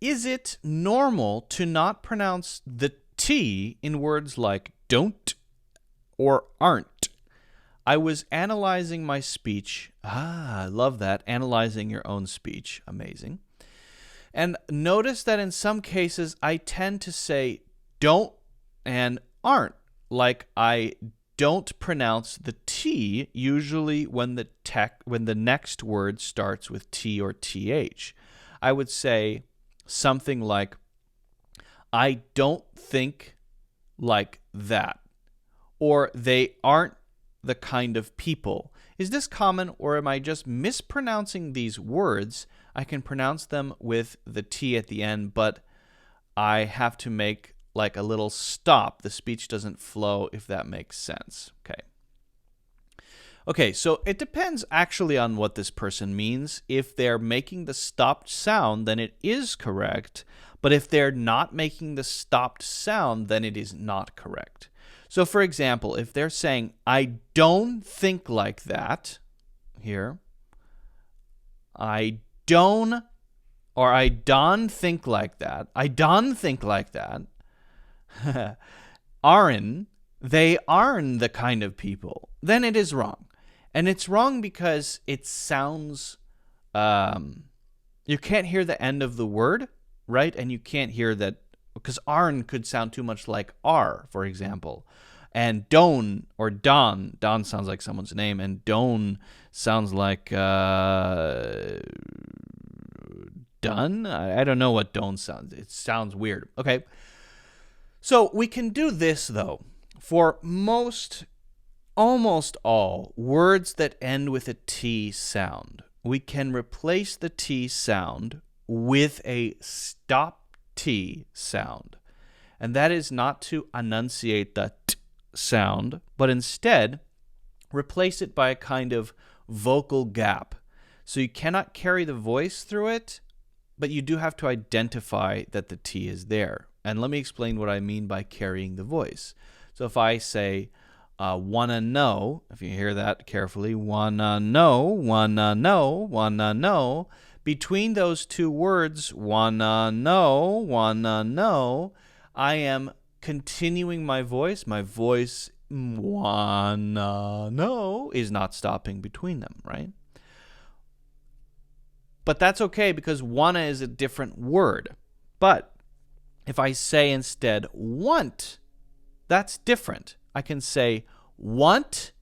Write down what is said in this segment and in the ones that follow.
is it normal to not pronounce the T in words like don't or aren't? I was analyzing my speech. I love that. Analyzing your own speech. Amazing. And notice that in some cases, I tend to say don't and aren't. Like I don't pronounce the T usually when the next word starts with T or TH. I would say something like, I don't think like that. Or they aren't the kind of people. Is this common, or am I just mispronouncing these words? I can pronounce them with the T at the end, but I have to make like a little stop. The speech doesn't flow, if that makes sense. Okay, so it depends actually on what this person means. If they're making the stopped sound, then it is correct. But if they're not making the stopped sound, then it is not correct. So for example, if they're saying, I don't think like that, here, I don't think like that, I don't think like that, they aren't the kind of people, then it is wrong. And it's wrong because it sounds, you can't hear the end of the word, right? And you can't hear that, because aren't could sound too much like are, for example. And don or don sounds like someone's name, and don sounds like done. I don't know what don sounds. It sounds weird. Okay. So we can do this, though. For almost all words that end with a T sound, we can replace the T sound with a stop T sound. And that is not to enunciate the T sound, but instead replace it by a kind of vocal gap. So you cannot carry the voice through it, but you do have to identify that the T is there. And let me explain what I mean by carrying the voice. So if I say, wanna know, if you hear that carefully, wanna know, between those two words, wanna know, I am continuing my voice. My voice, wanna know, is not stopping between them, right? But that's okay because wanna is a different word. But if I say instead want, that's different. I can say, want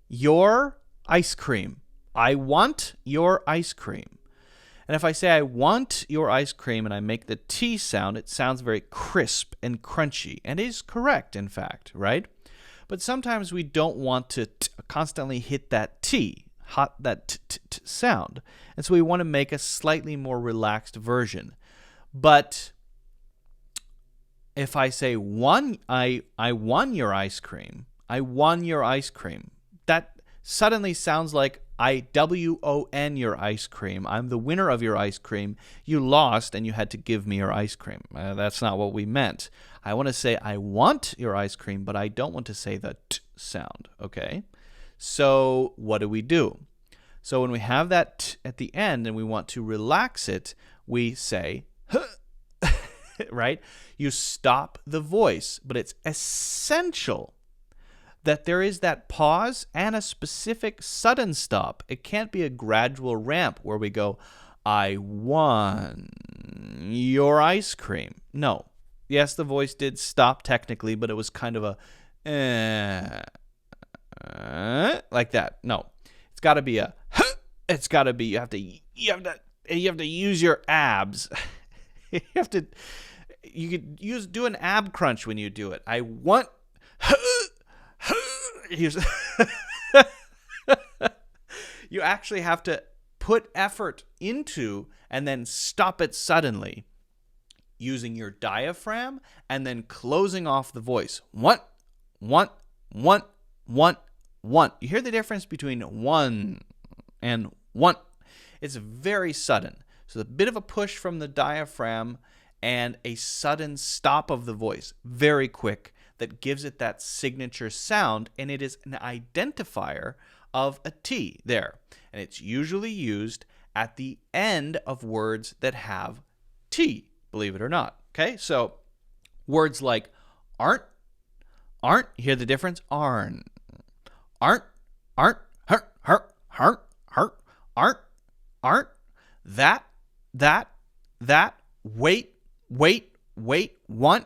your ice cream. I want your ice cream. And if I say I want your ice cream and I make the T sound, it sounds very crisp and crunchy, and is correct, in fact, right? But sometimes we don't want to constantly hit that T, that sound. And so we want to make a slightly more relaxed version. But if I say I won your ice cream, I won your ice cream, that suddenly sounds like I won your ice cream. I'm the winner of your ice cream. You lost and you had to give me your ice cream. That's not what we meant. I want to say I want your ice cream, but I don't want to say the T sound, okay? So what do? So when we have that T at the end and we want to relax it, we say right? You stop the voice, but it's essential that there is that pause and a specific sudden stop. It can't be a gradual ramp where we go, I won your ice cream. No. Yes, the voice did stop technically, but it was kind of a like that. No. It's got to be a it's got to be you have to use your abs. You could do an ab crunch when you do it. I want you actually have to put effort into and then stop it suddenly using your diaphragm and then closing off the voice. Want. You hear the difference between one and want? It's very sudden. So a bit of a push from the diaphragm and a sudden stop of the voice, very quick, that gives it that signature sound, and it is an identifier of a T there. And it's usually used at the end of words that have T believe it or not. Okay, so words like aren't, you hear the difference? Aren't, aren't, aren't, that, wait, want.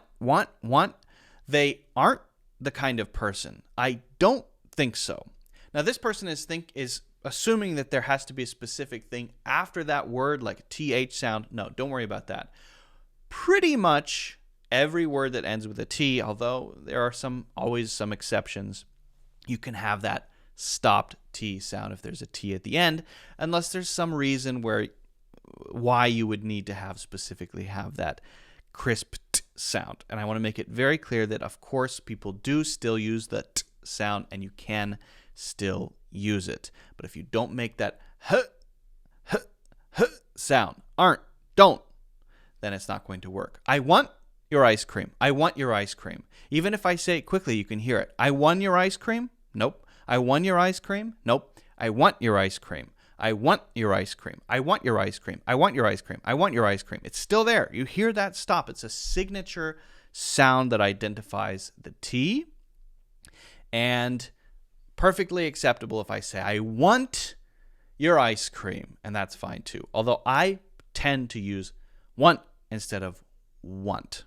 They aren't the kind of person. I don't think so. Now, this person is assuming that there has to be a specific thing after that word, like a TH sound. No, don't worry about that. Pretty much every word that ends with a T, although there are always some exceptions, you can have that stopped T sound if there's a T at the end, unless there's some reason why you would need to specifically have that crisp T sound. And I want to make it very clear that, of course, people do still use the T sound, and you can still use it. But if you don't make that h sound, aren't, don't, then it's not going to work. I want your ice cream. I want your ice cream. Even if I say it quickly, you can hear it. I won your ice cream? Nope. I won your ice cream? Nope. I want your ice cream. I want your ice cream. I want your ice cream. I want your ice cream. I want your ice cream. It's still there. You hear that stop. It's a signature sound that identifies the T, and perfectly acceptable if I say, I want your ice cream, and that's fine too. Although I tend to use want instead of want.